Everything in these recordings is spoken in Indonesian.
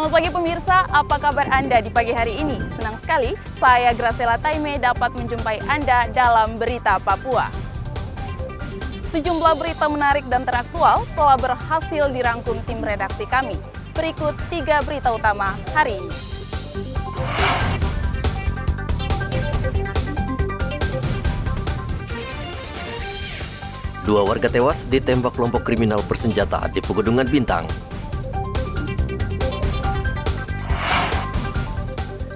Selamat pagi pemirsa, apa kabar Anda di pagi hari ini? Senang sekali, saya Graciela Taime dapat menjumpai Anda dalam Berita Papua. Sejumlah berita menarik dan teraktual telah berhasil dirangkum tim redaksi kami. Berikut 3 berita utama hari ini. Dua warga tewas ditembak kelompok kriminal bersenjata di Pegunungan Bintang.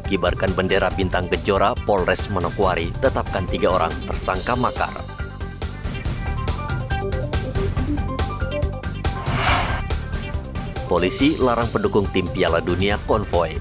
Kibarkan bendera bintang Kejora, Polres Manokwari tetapkan 3 orang tersangka makar. Polisi larang pendukung tim Piala Dunia konvoi.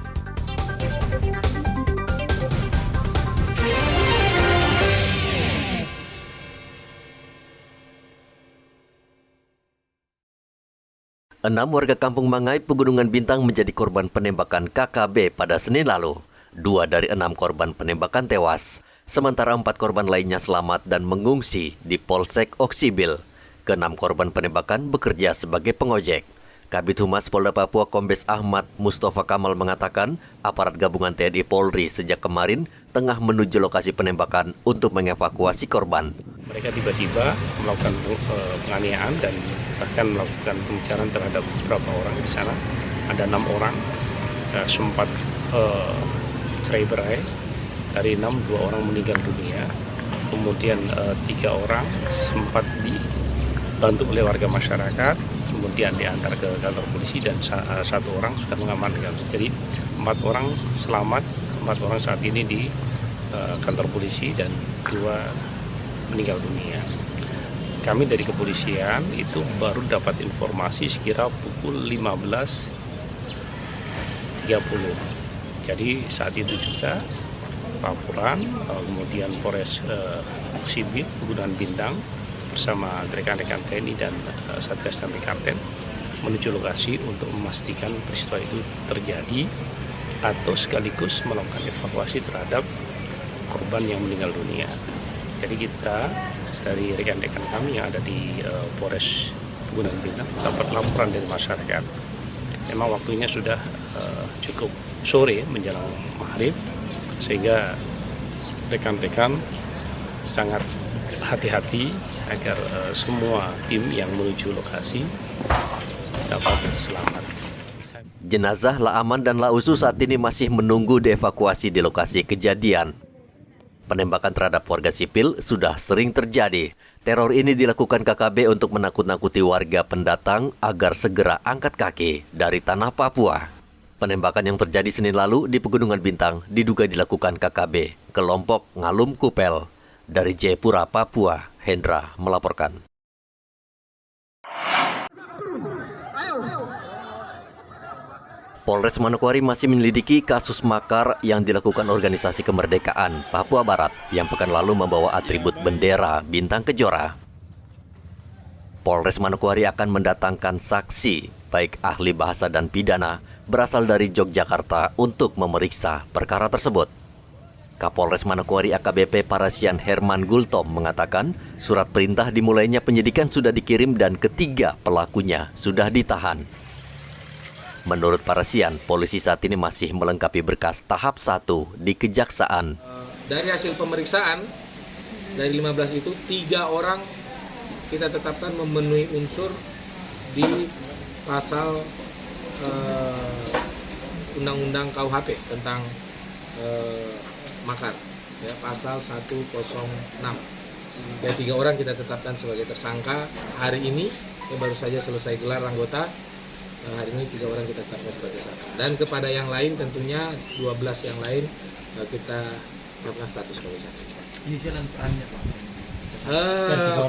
Enam warga Kampung Mangai, Pegunungan Bintang menjadi korban penembakan KKB pada Senin lalu. 2 dari 6 korban penembakan tewas, sementara 4 korban lainnya selamat dan mengungsi di Polsek Oksibil. Ke-6 korban penembakan bekerja sebagai pengojek. Kabid Humas Polda Papua Kombes Ahmad Mustafa Kamal mengatakan, aparat gabungan TNI Polri sejak kemarin tengah menuju lokasi penembakan untuk mengevakuasi korban. Mereka tiba-tiba melakukan penganiayaan dan bahkan melakukan pembicaraan terhadap beberapa orang di sana. Ada 6 orang sempat cerai-berai. Dari 6, 2 orang meninggal dunia. Kemudian 3 orang sempat dibantu oleh warga masyarakat. Kemudian diantar ke kantor polisi dan 1 orang sudah mengamankan. Jadi 4 orang selamat, 4 orang saat ini di kantor polisi dan 2 meninggal dunia. Kami dari kepolisian itu baru dapat informasi sekira pukul 15.30. Jadi saat itu juga laporan, kemudian Polres Oksibil, Pegunungan Bintang bersama rekan-rekan TNI dan Satgas Damai Karten menuju lokasi untuk memastikan peristiwa itu terjadi atau sekaligus melakukan evakuasi terhadap korban yang meninggal dunia. Jadi kita dari rekan-rekan kami yang ada di Polres Pegunungan Bintang dapat laporan dari masyarakat. Memang waktunya sudah cukup sore menjelang maghrib, sehingga rekan-rekan sangat hati-hati agar semua tim yang menuju lokasi dapat selamat. Jenazah La Aman dan La Usu saat ini masih menunggu dievakuasi di lokasi kejadian. Penembakan terhadap warga sipil sudah sering terjadi. Teror ini dilakukan KKB untuk menakut-nakuti warga pendatang agar segera angkat kaki dari tanah Papua. Penembakan yang terjadi Senin lalu di Pegunungan Bintang diduga dilakukan KKB, kelompok Ngalum Kupel. Dari Jayapura, Papua, Hendra melaporkan. Polres Manokwari masih menyelidiki kasus makar yang dilakukan Organisasi Kemerdekaan Papua Barat yang pekan lalu membawa atribut bendera bintang Kejora. Polres Manokwari akan mendatangkan saksi, baik ahli bahasa dan pidana, berasal dari Yogyakarta untuk memeriksa perkara tersebut. Kapolres Manokwari AKBP Parasian Herman Gultom mengatakan surat perintah dimulainya penyidikan sudah dikirim dan ketiga pelakunya sudah ditahan. Menurut Parasian, polisi saat ini masih melengkapi berkas tahap 1 di Kejaksaan. Dari hasil pemeriksaan, dari 15 itu 3 orang kita tetapkan memenuhi unsur di pasal Undang-Undang KUHP tentang makar, ya, pasal 106. Dan 3 orang kita tetapkan sebagai tersangka hari ini, baru saja selesai gelar anggota. Hari ini 3 orang kita tetapkan sebagai tersangka. Dan kepada yang lain tentunya 12 yang lain kita tetapkan status sebagai saksi. Inisial dan perannya, Pak.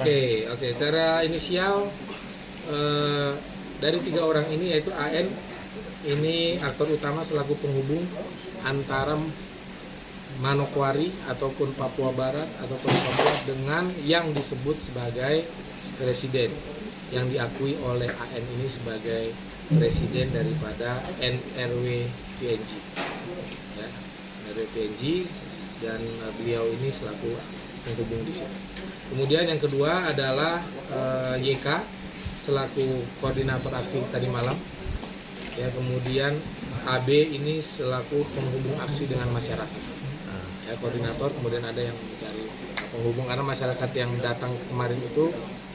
Oke. Secara inisial dari 3 orang ini yaitu AN, ini aktor utama selaku penghubung antara Manokwari ataupun Papua Barat ataupun Papua dengan yang disebut sebagai presiden, yang diakui oleh AN ini sebagai presiden daripada NRW PNG, ya, NRW PNG, dan beliau ini selaku penghubung di sini. Kemudian yang kedua adalah YK selaku koordinator aksi tadi malam, ya, kemudian AB ini selaku penghubung aksi dengan masyarakat. Ya, koordinator, kemudian ada yang mencari penghubung, karena masyarakat yang datang kemarin itu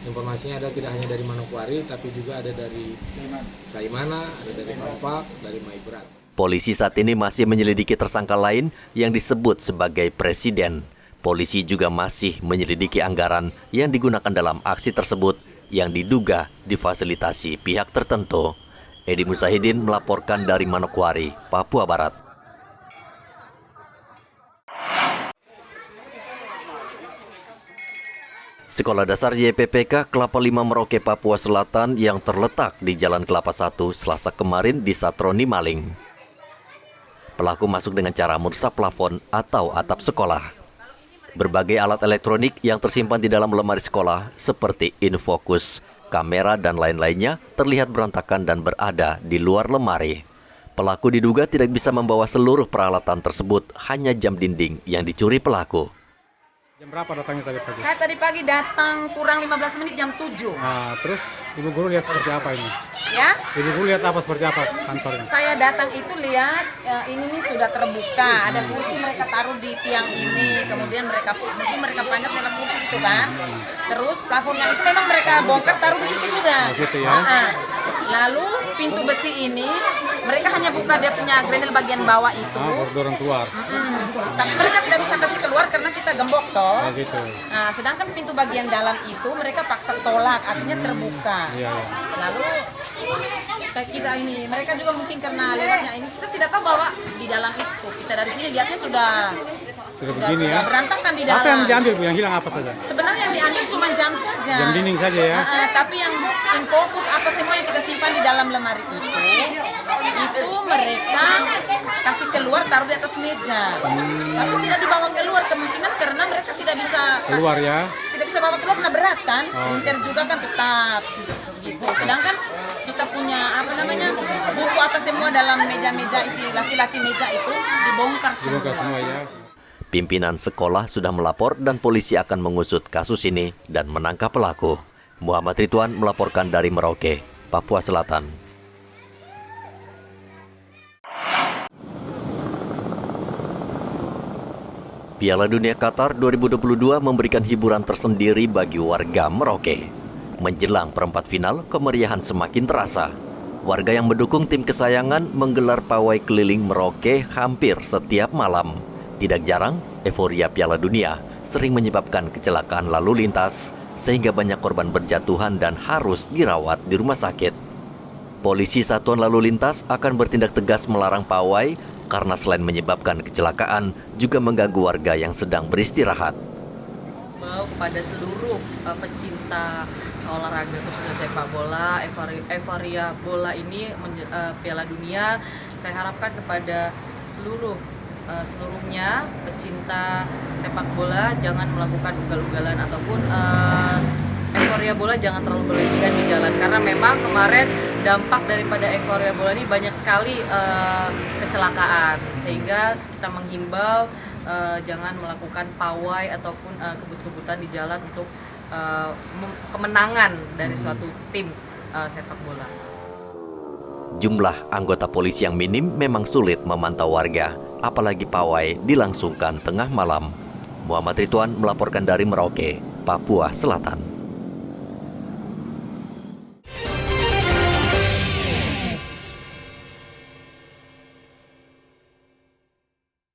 informasinya ada tidak hanya dari Manokwari, tapi juga ada dari Kaimana, ada dari Fafak, dari Maibrat. Polisi saat ini masih menyelidiki tersangka lain yang disebut sebagai presiden. Polisi juga masih menyelidiki anggaran yang digunakan dalam aksi tersebut yang diduga difasilitasi pihak tertentu. Edi Musahidin melaporkan dari Manokwari, Papua Barat. Sekolah Dasar YPPK Kelapa 5 Merauke, Papua Selatan yang terletak di Jalan Kelapa 1 Selasa kemarin disatroni maling. Pelaku masuk dengan cara merusak plafon atau atap sekolah. Berbagai alat elektronik yang tersimpan di dalam lemari sekolah seperti infocus, kamera, dan lain-lainnya terlihat berantakan dan berada di luar lemari. Pelaku diduga tidak bisa membawa seluruh peralatan tersebut, hanya jam dinding yang dicuri pelaku. Jam berapa datangnya tadi pagi? Saya tadi pagi datang kurang 15 menit jam 7. Nah, terus Ibu Guru lihat seperti apa ini? Ya, Ibu Guru lihat apa seperti apa kantornya? saya datang itu lihat ini nih sudah terbuka. Ada kursi mereka taruh di tiang ini. Kemudian mungkin mereka panjat lewat kursi itu kan. Terus plafonnya itu memang mereka bongkar taruh di situ sudah. Di situ ya. Lalu pintu besi ini mereka hanya buka dia punya grenel bagian bawah itu. Baru dorong keluar. Tapi mereka tidak bisa kasih keluar karena kita gembok toh. Oh, gitu. Nah, sedangkan pintu bagian dalam itu mereka paksa tolak, artinya terbuka. Iya, iya. Lalu kita ini, mereka juga mungkin karena lewatnya ini, kita tidak tahu bahwa di dalam itu, kita dari sini lihatnya sudah begini ya. berantakan di dalam. Apa yang diambil Bu? Yang hilang apa saja? Sebenarnya yang diambil cuma jam saja. Jam dinding saja ya. Tapi yang infokus apa semua yang kita simpan di dalam lemari itu mereka kasih keluar taruh di atas meja. Tapi tidak dibawa keluar, kemungkinan karena mereka tidak bisa Keluar ya. tidak bisa bawa keluar karena berat kan. Linter juga kan tetap gitu. Sedangkan kita punya buku apa semua dalam meja-meja itu, laci-laci meja itu dibongkar semua. Dibongkar semua ya. Pimpinan sekolah sudah melapor dan polisi akan mengusut kasus ini dan menangkap pelaku. Muhammad Ridwan melaporkan dari Merauke, Papua Selatan. Piala Dunia Qatar 2022 memberikan hiburan tersendiri bagi warga Merauke. Menjelang perempat final, kemeriahan semakin terasa. Warga yang mendukung tim kesayangan menggelar pawai keliling Merauke hampir setiap malam. Tidak jarang, euforia Piala Dunia sering menyebabkan kecelakaan lalu lintas, sehingga banyak korban berjatuhan dan harus dirawat di rumah sakit. Polisi Satuan Lalu Lintas akan bertindak tegas melarang pawai, karena selain menyebabkan kecelakaan, juga mengganggu warga yang sedang beristirahat. Kepada seluruh pecinta olahraga khususnya sepak bola, euforia bola ini Piala Dunia, saya harapkan kepada seluruhnya pecinta sepak bola jangan melakukan ugal-ugalan ataupun euforia bola jangan terlalu berlebihan di jalan, karena memang kemarin dampak daripada euforia bola ini banyak sekali kecelakaan, sehingga kita menghimbau jangan melakukan pawai ataupun kebut-kebutan di jalan untuk kemenangan dari suatu tim sepak bola. Jumlah anggota polisi yang minim memang sulit memantau warga, apalagi pawai dilangsungkan tengah malam. Muhammad Ridwan melaporkan dari Merauke, Papua Selatan.